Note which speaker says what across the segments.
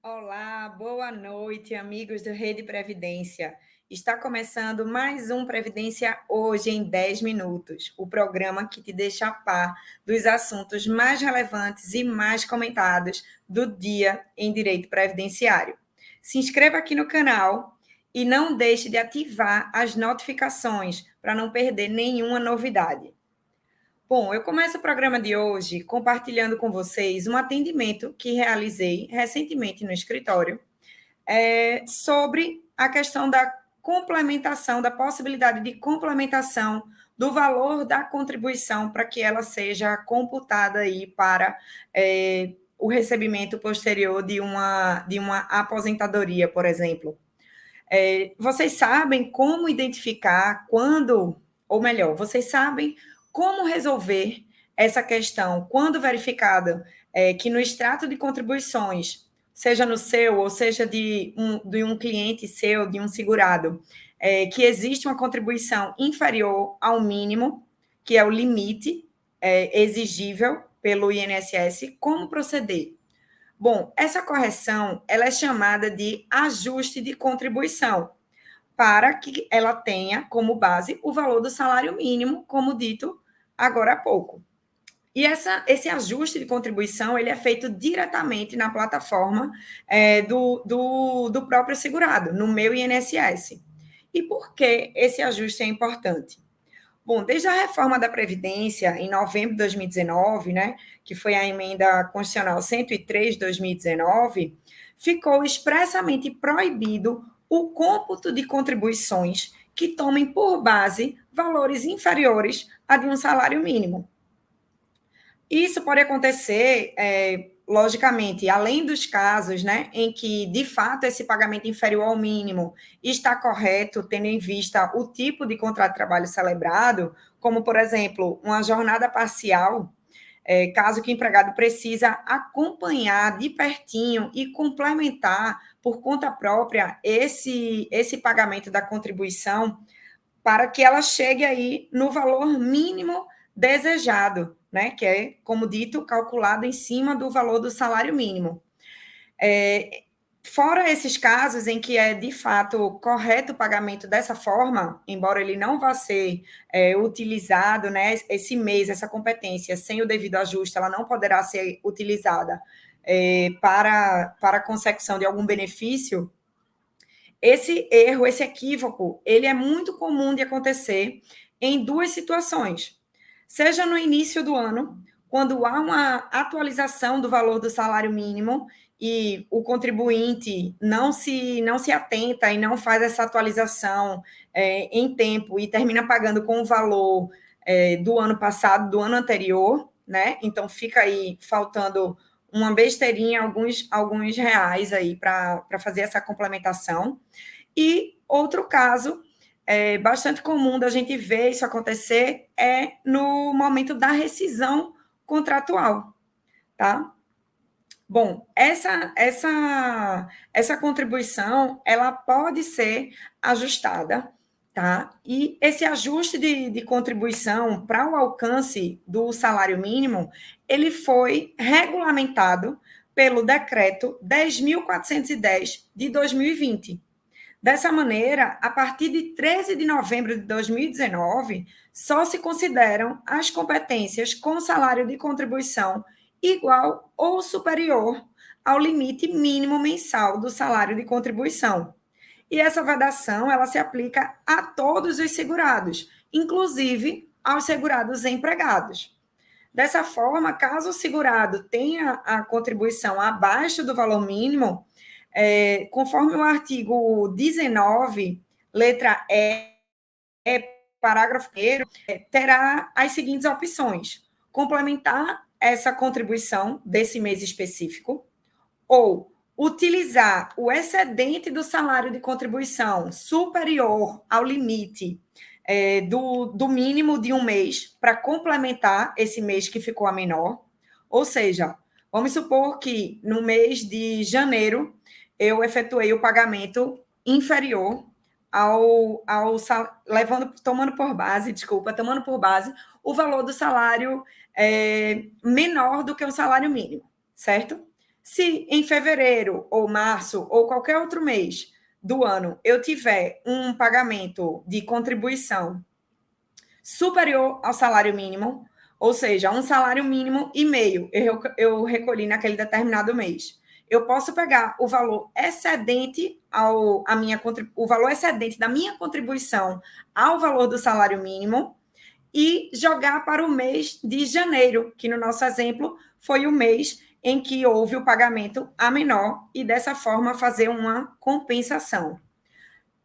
Speaker 1: Olá, boa noite, amigos do Rede Previdência. Está começando mais um Previdência Hoje em 10 minutos, o programa que te deixa a par dos assuntos mais relevantes e mais comentados do dia em direito previdenciário. Se inscreva aqui no canal e não deixe de ativar as notificações para não perder nenhuma novidade. Bom, eu começo o programa de hoje compartilhando com vocês um atendimento que realizei recentemente no escritório sobre a questão da complementação, da possibilidade de complementação do valor da contribuição para que ela seja computada aí para o recebimento posterior de uma aposentadoria, por exemplo. Vocês sabem como identificar quando, ou melhor, vocês sabem como resolver essa questão quando verificado que no extrato de contribuições, seja no seu ou seja de um cliente seu, de um segurado, que existe uma contribuição inferior ao mínimo, que é o limite exigível pelo INSS, como proceder? Bom, essa correção ela é chamada de ajuste de contribuição, para que ela tenha como base o valor do salário mínimo, como dito agora há pouco. E esse ajuste de contribuição ele é feito diretamente na plataforma do próprio segurado, no meu INSS. E por que esse ajuste é importante? Bom, desde a reforma da Previdência, em novembro de 2019, né, que foi a emenda constitucional 103 de 2019, ficou expressamente proibido o cômputo de contribuições que tomem por base valores inferiores a de um salário mínimo. Isso pode acontecer, logicamente, além dos casos, né, em que, de fato, esse pagamento inferior ao mínimo está correto, tendo em vista o tipo de contrato de trabalho celebrado, como, por exemplo, uma jornada parcial, caso que o empregado precisa acompanhar de pertinho e complementar por conta própria esse pagamento da contribuição para que ela chegue aí no valor mínimo desejado, né? Que é, como dito, calculado em cima do valor do salário mínimo. Fora esses casos em que é de fato correto o pagamento dessa forma, embora ele não vá ser utilizado, né, esse mês, essa competência, sem o devido ajuste, ela não poderá ser utilizada para a consecução de algum benefício. Esse erro, esse equívoco, ele é muito comum de acontecer em duas situações. Seja no início do ano, quando há uma atualização do valor do salário mínimo e o contribuinte não se atenta e não faz essa atualização em tempo e termina pagando com o valor do ano passado, do ano anterior, né? Então fica aí faltando uma besteirinha, alguns reais aí para fazer essa complementação. E outro caso, bastante comum da gente ver isso acontecer, é no momento da rescisão contratual, tá? Bom, essa contribuição, ela pode ser ajustada, tá? E esse ajuste de contribuição para o alcance do salário mínimo, ele foi regulamentado pelo decreto 10.410 de 2020. Dessa maneira, a partir de 13 de novembro de 2019, só se consideram as competências com salário de contribuição igual ou superior ao limite mínimo mensal do salário de contribuição. E essa vedação, ela se aplica a todos os segurados, inclusive aos segurados empregados. Dessa forma, caso o segurado tenha a contribuição abaixo do valor mínimo, conforme o artigo 19, letra parágrafo 1º, terá as seguintes opções: complementar essa contribuição desse mês específico, ou utilizar o excedente do salário de contribuição superior ao limite do mínimo de um mês para complementar esse mês que ficou a menor. Ou seja, vamos supor que no mês de janeiro eu efetuei o pagamento inferior tomando por base o valor do salário menor do que o salário mínimo, certo? Se em fevereiro ou março ou qualquer outro mês do ano eu tiver um pagamento de contribuição superior ao salário mínimo, ou seja, um salário mínimo e meio eu recolhi naquele determinado mês. Eu posso pegar o valor excedente o valor excedente da minha contribuição ao valor do salário mínimo e jogar para o mês de janeiro, que no nosso exemplo foi o mês em que houve o pagamento a menor e dessa forma fazer uma compensação.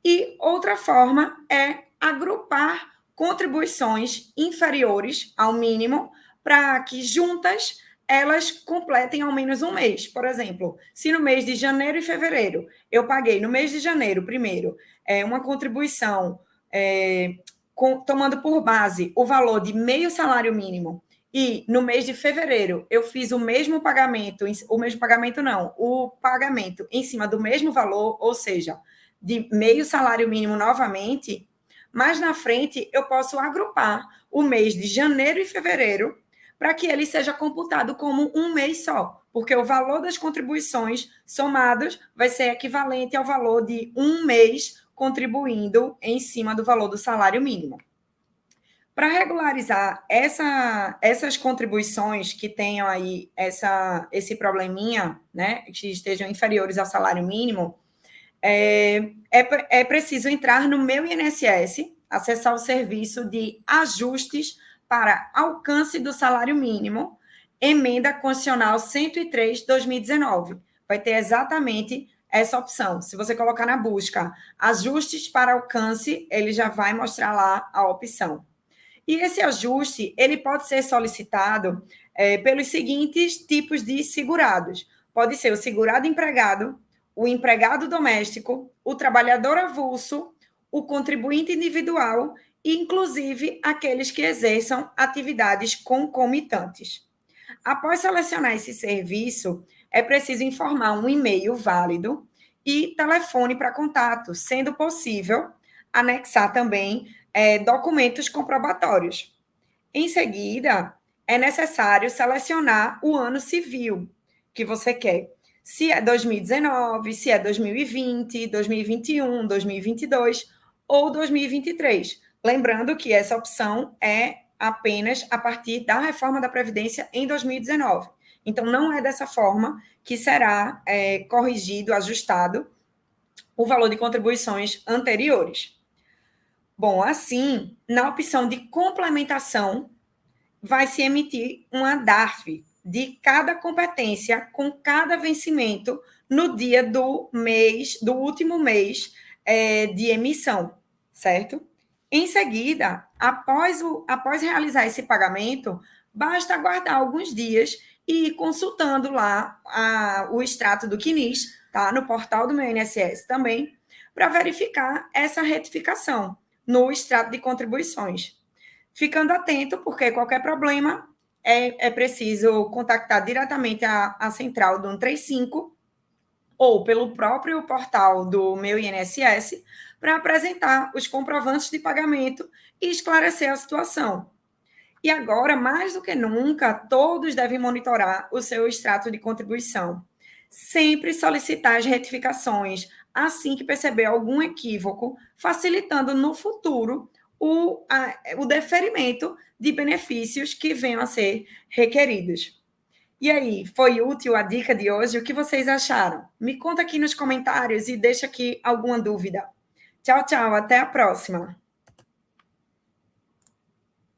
Speaker 1: E outra forma é agrupar contribuições inferiores ao mínimo para que juntas elas completem ao menos um mês. Por exemplo, se no mês de janeiro e fevereiro eu paguei no mês de janeiro, primeiro, uma contribuição tomando por base o valor de meio salário mínimo e no mês de fevereiro eu fiz o pagamento não, o pagamento em cima do mesmo valor, ou seja, de meio salário mínimo novamente, mais na frente eu posso agrupar o mês de janeiro e fevereiro para que ele seja computado como um mês só, porque o valor das contribuições somadas vai ser equivalente ao valor de um mês contribuindo em cima do valor do salário mínimo. Para regularizar essas contribuições que tenham aí esse probleminha, né, que estejam inferiores ao salário mínimo, é preciso entrar no meu INSS, acessar o serviço de ajustes para alcance do salário mínimo, emenda constitucional 103/2019. Vai ter exatamente essa opção. Se você colocar na busca ajustes para alcance, ele já vai mostrar lá a opção. E esse ajuste, ele pode ser solicitado pelos seguintes tipos de segurados. Pode ser o segurado empregado, o empregado doméstico, o trabalhador avulso, o contribuinte individual e, inclusive, aqueles que exerçam atividades concomitantes. Após selecionar esse serviço, é preciso informar um e-mail válido e telefone para contato, sendo possível anexar também documentos comprobatórios. Em seguida, é necessário selecionar o ano civil que você quer. Se é 2019, se é 2020, 2021, 2022 ou 2023. Lembrando que essa opção é apenas a partir da reforma da Previdência em 2019. Então, não é dessa forma que será corrigido, ajustado o valor de contribuições anteriores. Bom, assim, na opção de complementação, vai se emitir uma DARF de cada competência com cada vencimento no dia do último mês de emissão, certo? Em seguida, após realizar esse pagamento, basta aguardar alguns dias e ir consultando lá o extrato do CNIS, tá? No portal do meu INSS também, para verificar essa retificação no extrato de contribuições. Ficando atento, porque qualquer problema é preciso contactar diretamente a central do 135 ou pelo próprio portal do meu INSS para apresentar os comprovantes de pagamento e esclarecer a situação. E agora, mais do que nunca, todos devem monitorar o seu extrato de contribuição. Sempre solicitar as retificações assim que perceber algum equívoco, facilitando no futuro o deferimento de benefícios que venham a ser requeridos. E aí, foi útil a dica de hoje? O que vocês acharam? Me conta aqui nos comentários e deixa aqui alguma dúvida. Tchau, tchau, até a próxima.